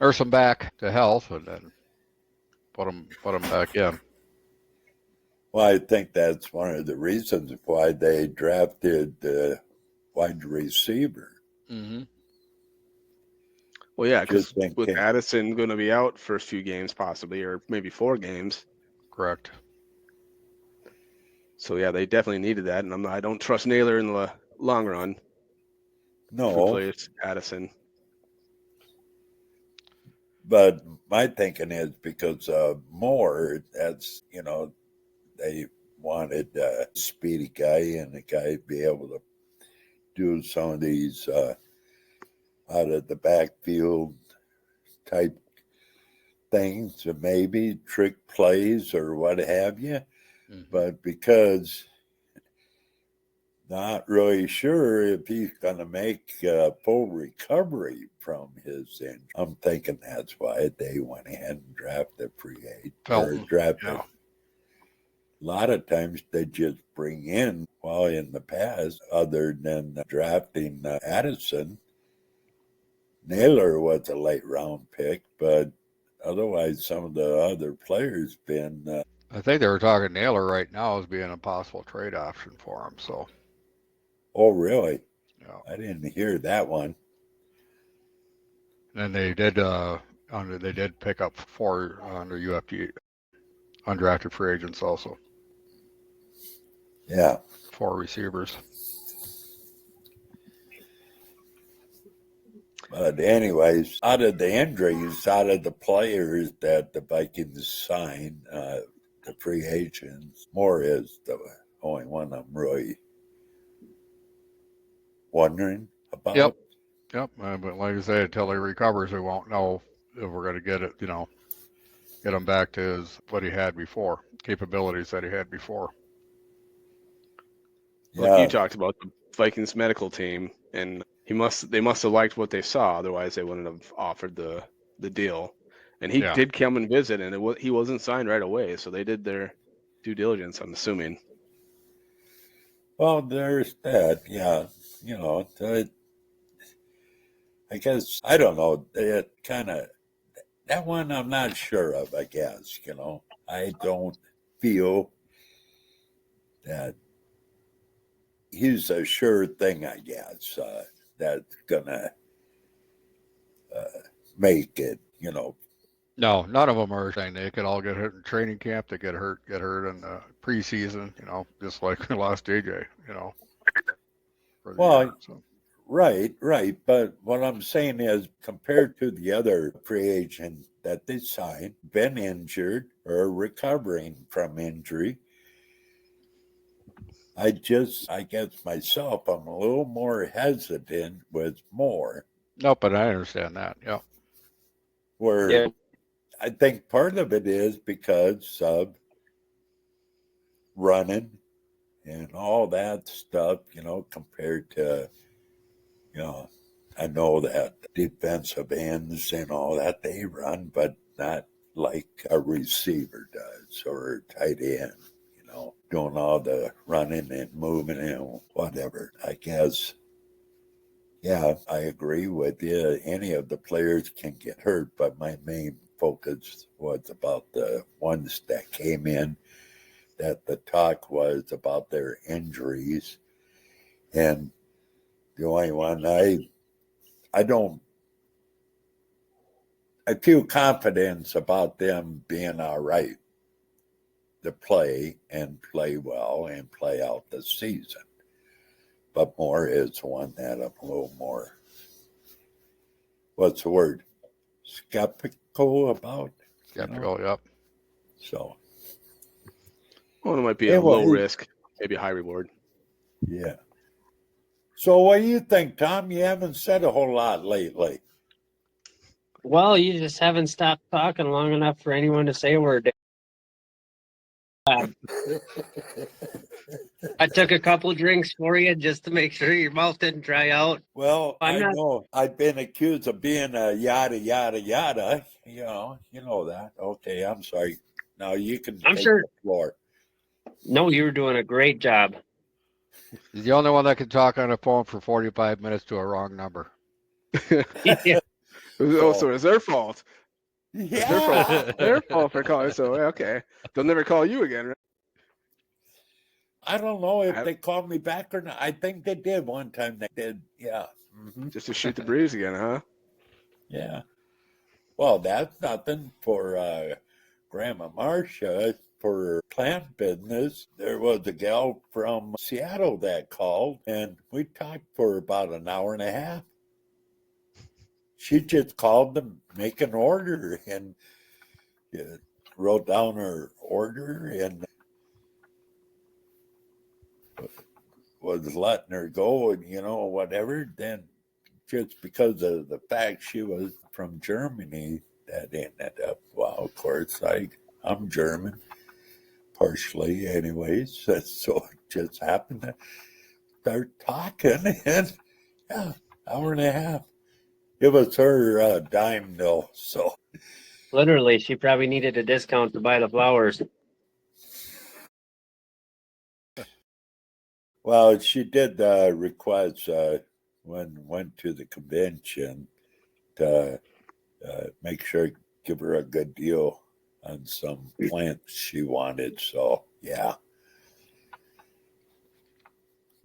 nurse him back to health and then put him back in. Well, I think that's one of the reasons why they drafted the wide receiver. Mm-hmm. Well, yeah, because Just with thinking, Addison going to be out first few games possibly, or maybe 4 games. Correct. So yeah, they definitely needed that, and I don't trust Naylor in the long run. no, For players, Addison. but my thinking is because Moore, that's, they wanted a speedy guy and a guy be able to do some of these out of the backfield type things, or maybe trick plays or what have you. Mm-hmm. But because not really sure if he's going to make a full recovery from his injury, I'm thinking that's why they went ahead and drafted free agent or drafted. Yeah. A lot of times they just bring in, well, in the past, other than drafting Addison, Naylor was a late round pick, but otherwise some of the other players been. I think they were talking Naylor right now as being a possible trade option for him. So. Oh, really? Yeah. I didn't hear that one. And they did pick up 4 under UFG undrafted free agents also. Yeah. 4 receivers. But anyways, out of the injuries, out of the players that the Vikings signed, the free agents, Moore is the only one I'm really wondering about. Yep. But like I say, until he recovers, we won't know if we're going to get it. Get him back to what he had before, capabilities that he had before. Like you talked about the Vikings medical team, and they must have liked what they saw. Otherwise, they wouldn't have offered the deal. And he did come and visit, and he wasn't signed right away. So they did their due diligence, I'm assuming. Well, there's that. Yeah. I guess, I don't know. That one I'm not sure of, I guess. I don't feel that he's a sure thing, I guess, that's gonna make it. No, none of them are saying they could all get hurt in training camp. They get hurt in the preseason. Just like we lost AJ. For the Well, year, so. Right. But what I'm saying is, compared to the other free agent that they signed, been injured or recovering from injury, I guess myself, I'm a little more hesitant with Moore. No, but I understand that. Yeah. Where Yeah. I think part of it is because of running and all that stuff, compared to, I know that defensive ends and all that, they run, but not like a receiver does or a tight end, doing all the running and moving and whatever. I guess, yeah, I agree with you. Any of the players can get hurt, but my main focus was about the ones that came in, that the talk was about their injuries. And the only one I feel confidence about them being all right to play and play well and play out the season. But Moore is one that I'm a little more, what's the word, skeptical about. Skeptical. Yep. So, Well, it might be a low risk, maybe a high reward. Yeah. So what do you think, Tom? You haven't said a whole lot lately. Well, you just haven't stopped talking long enough for anyone to say a word. I took a couple drinks for you just to make sure your mouth didn't dry out. Well, I'm I not- know I've been accused of being a yada, yada, yada. You know that. Okay, I'm sorry. Now you can I'm take sure- the floor. No, you were doing a great job. He's the only one that can talk on the phone for 45 minutes to a wrong number. Yeah. So it's their fault. It's their fault. Yeah. Their fault for calling. So okay, they'll never call you again, right? I don't know if they called me back or not. I think they did one time. They did. Yeah. Mm-hmm. Just to shoot the breeze again, huh? Yeah. Well, that's nothing for Grandma Marcia. For plant business, there was a gal from Seattle that called, and we talked for about an hour and a half. She just called to make an order and wrote down her order and was letting her go and, whatever. Then just because of the fact she was from Germany, that ended up, well, of course, I'm German. Partially, anyways. So it just happened to start talking, and yeah, hour and a half. It was her dime mill, so. Literally, she probably needed a discount to buy the flowers. Well, she did request when went to the convention to make sure give her a good deal on some plants she wanted. So yeah,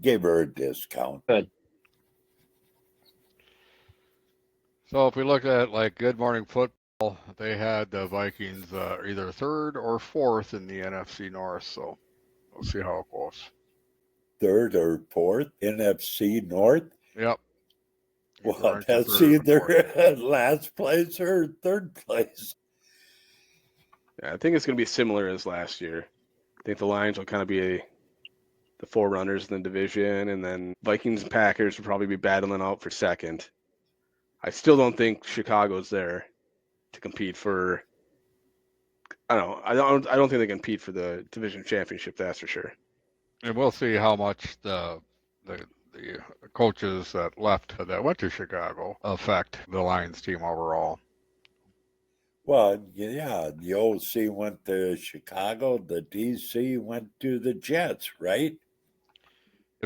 gave her a discount. Good. So if we look at like Good Morning Football, they had the Vikings either third or fourth in the NFC North. So we'll see how it goes. Third or fourth, NFC North. Yep. Well, that's either last place or third place. Yeah, I think it's going to be similar as last year. I think the Lions will kind of be the forerunners in the division, and then Vikings and Packers will probably be battling out for second. I still don't think Chicago's there to compete for. I don't think they compete for the division championship. That's for sure. And we'll see how much the coaches that left that went to Chicago affect the Lions team overall. Well, yeah, the OC went to Chicago, the DC went to the Jets, right?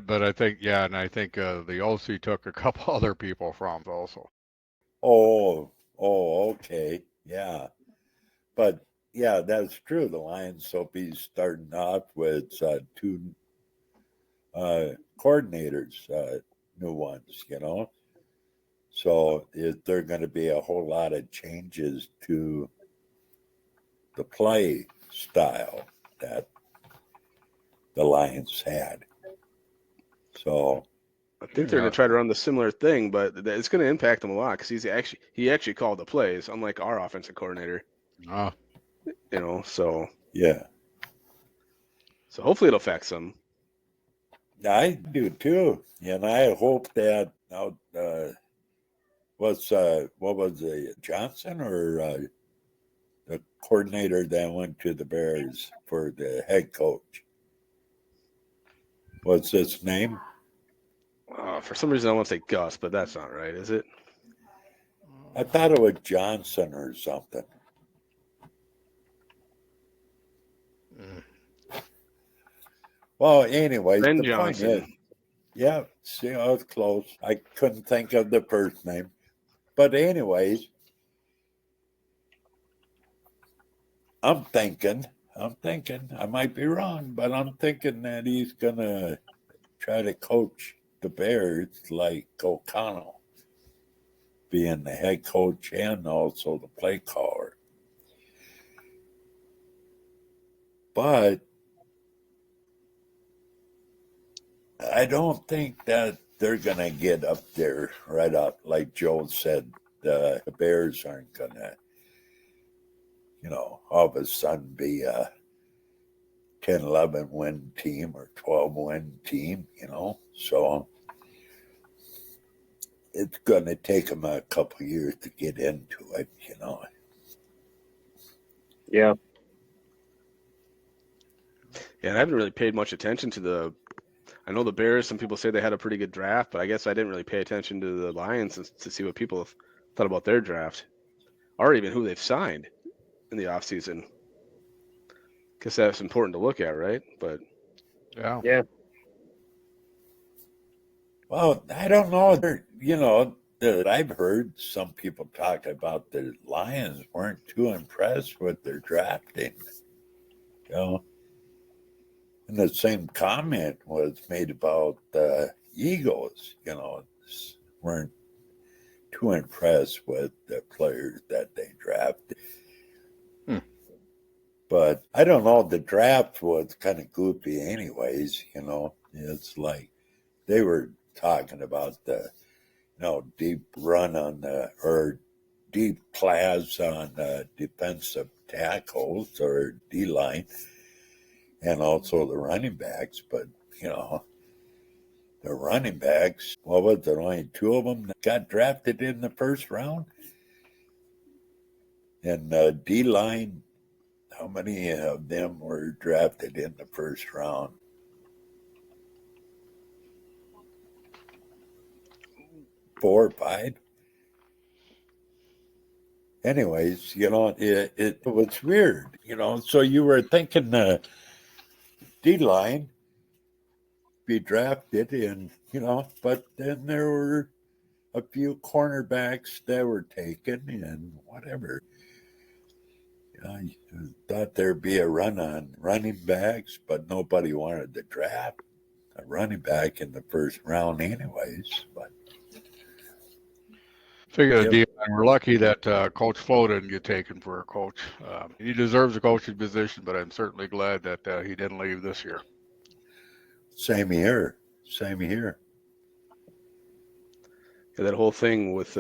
But I think, yeah, and I think the OC took a couple other people from also. Oh, okay, yeah. But Yeah, that's true. The Lions will be starting off with two coordinators, new ones, So there are going to be a whole lot of changes to the play style that the Lions had. So I think they're going to try to run the similar thing, but it's going to impact him a lot because he actually called the plays, unlike our offensive coordinator. Oh, So yeah, so hopefully it'll affect some. I do too, and I hope that what was it, Johnson or the coordinator that went to the Bears for the head coach? What's his name? For some reason, I want to say Gus, but that's not right, is it? I thought it was Johnson or something. Well, anyway, Ben the Johnson. point is, yeah, see, I was close. I couldn't think of the first name. But anyways, I'm thinking, I might be wrong, but I'm thinking that he's going to try to coach the Bears like O'Connell, being the head coach and also the play caller. But I don't think that they're going to get up there right up. Like Joe said, the Bears aren't going to, all of a sudden be a 10, 11 win team or 12 win team, So it's going to take them a couple of years to get into it, Yeah. Yeah, and I haven't really paid much attention to I know the Bears, some people say they had a pretty good draft, but I guess I didn't really pay attention to the Lions to see what people thought about their draft or even who they've signed in the offseason. Guess that's important to look at, right? But yeah. Yeah. Well, I don't know. That I've heard some people talk about the Lions weren't too impressed with their drafting. And the same comment was made about the Eagles, weren't too impressed with the players that they drafted. But I don't know, the draft was kind of goofy anyways, It's like they were talking about the deep run or deep class on defensive tackles or D line, and also the running backs. But the running backs, what was it? Only two of them that got drafted in the first round, and D line. How many of them were drafted in the first round? 4 or 5. Anyways, it was weird, So you were thinking the D line be drafted in, but then there were a few cornerbacks that were taken and whatever. I thought there'd be a run on running backs, but nobody wanted to draft a running back in the first round, anyways. But Figure the D-line, we're lucky that Coach Flo didn't get taken for a coach. He deserves a coaching position, but I'm certainly glad that he didn't leave this year. Same here. Yeah, that whole thing with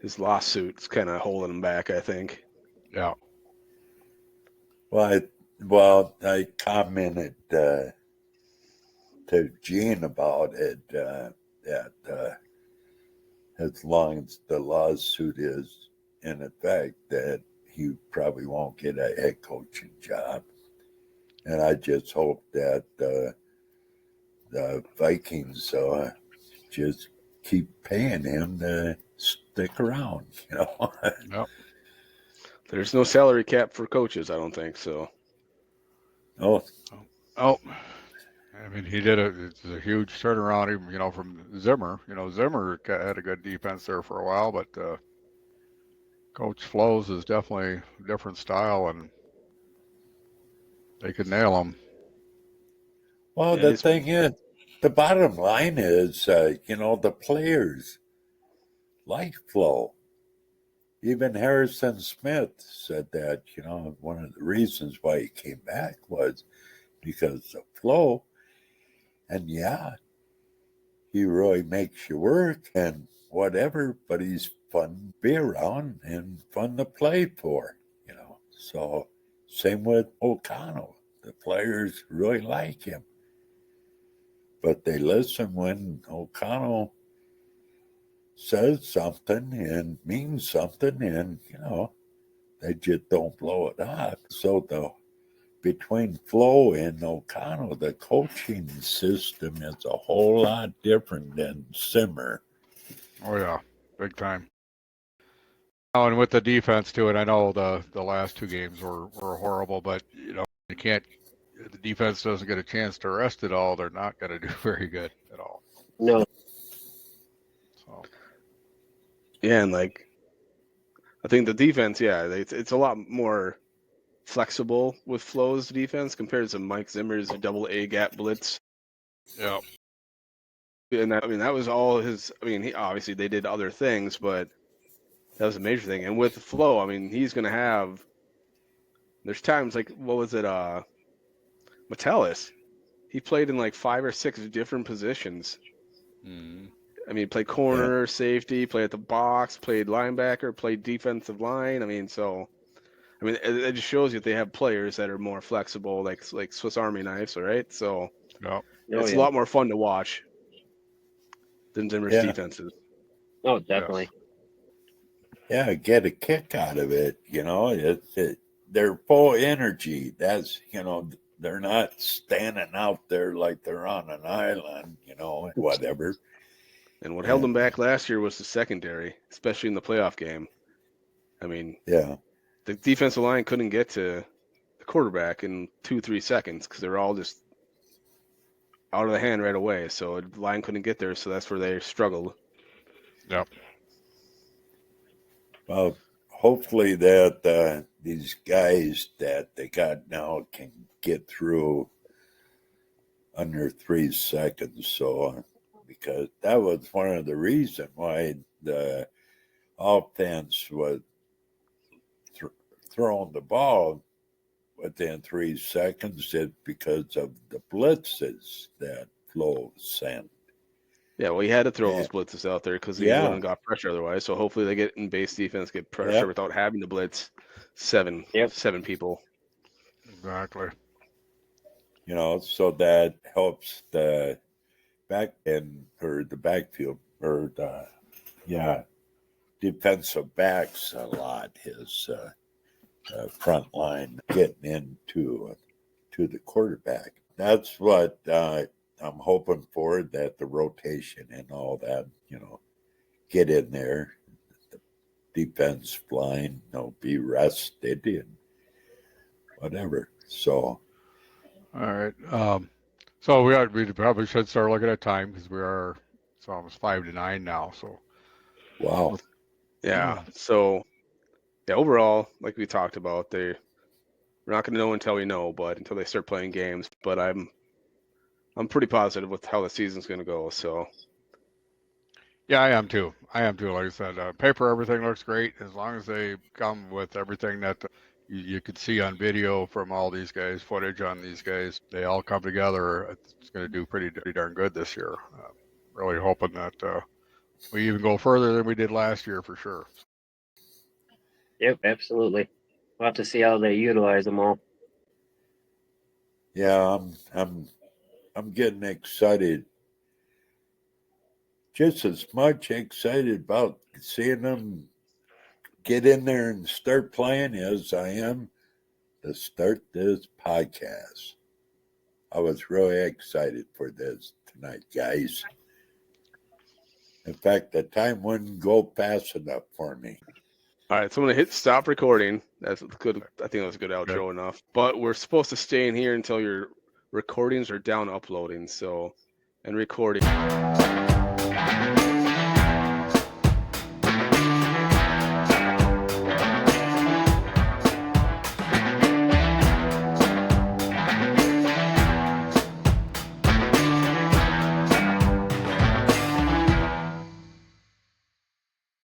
his lawsuit's kind of holding him back, I think. Yeah. Well, I commented to Gene about it that as long as the lawsuit is in effect, that he probably won't get a head coaching job. And I just hope that the Vikings just keep paying him to stick around, Yep. There's no salary cap for coaches, I don't think so. Oh, I mean, it's a huge turnaround, even, from Zimmer. Zimmer had a good defense there for a while, but Coach Flows is definitely a different style, and they could nail him. Well, Yeah, the thing is, the bottom line is, the players like Flo. Even Harrison Smith said that, one of the reasons why he came back was because of Flo. And yeah, he really makes you work and whatever, but he's fun to be around and fun to play for. So same with O'Connell. The players really like him. But they listen when O'Connell says something and means something, and they just don't blow it up. So between Flo and O'Connell, the coaching system is a whole lot different than Simmer. Oh yeah, big time. Oh, and with the defense too, and I know the last two games were horrible, but you can't. The defense doesn't get a chance to rest it all. They're not going to do very good at all. No. So yeah, and I think the defense, it's a lot more flexible with Flo's defense compared to Mike Zimmer's double A gap blitz. yeah, And that was all his. Obviously they did other things, but that was a major thing. And with Flo, he's going to have. There's times what was it? Metellus. He played in 5 or 6 different positions. mm-hmm. He played corner, safety, played at the box, played linebacker, played defensive line. It just shows you that they have players that are more flexible, like Swiss Army knives, right? So it's a lot more fun to watch than Zimmer's defenses. Oh, definitely. Yeah, get a kick out of it. They're full of energy. That's they're not standing out there like they're on an island. Whatever. And what held them back last year was the secondary, especially in the playoff game. The defensive line couldn't get to the quarterback in 2-3 seconds because they were all just out of the hand right away. So the line couldn't get there, so that's where they struggled. Yep. Well, hopefully that these guys that they got now can get through under 3 seconds. So, because that was one of the reasons why the offense was throwing the ball within 3 seconds, it's because of the blitzes that Flo sent. Yeah, well, he had to throw those blitzes out there because he wouldn't have got pressure otherwise. So hopefully they get in base defense, get pressure without having to blitz seven people. Exactly. So that helps the back end or the backfield or defensive backs a lot. His front line getting into to the quarterback. That's what I'm hoping for, that the rotation and all that, get in there. The defense line, be rested and whatever. So. All right. So we probably should start looking at time because it's almost 5 to 9 now. So. Wow. Yeah. So, overall, like we talked about, we're not going to know until we know, but until they start playing games. But I'm pretty positive with how the season's going to go. So. Yeah, I am too. Like I said, paper, everything looks great as long as they come with everything that you could see on video from all these guys, footage on these guys. They all come together. It's going to do pretty darn good this year. Really hoping that we even go further than we did last year for sure. Yep, absolutely. We'll have to see how they utilize them all. Yeah, I'm getting excited. Just as much excited about seeing them get in there and start playing as I am to start this podcast. I was really excited for this tonight, guys. In fact, the time wouldn't go fast enough for me. All right, so I'm going to hit stop recording. That's good. I think that was a good outro enough. But we're supposed to stay in here until your recordings are down uploading. So, and recording.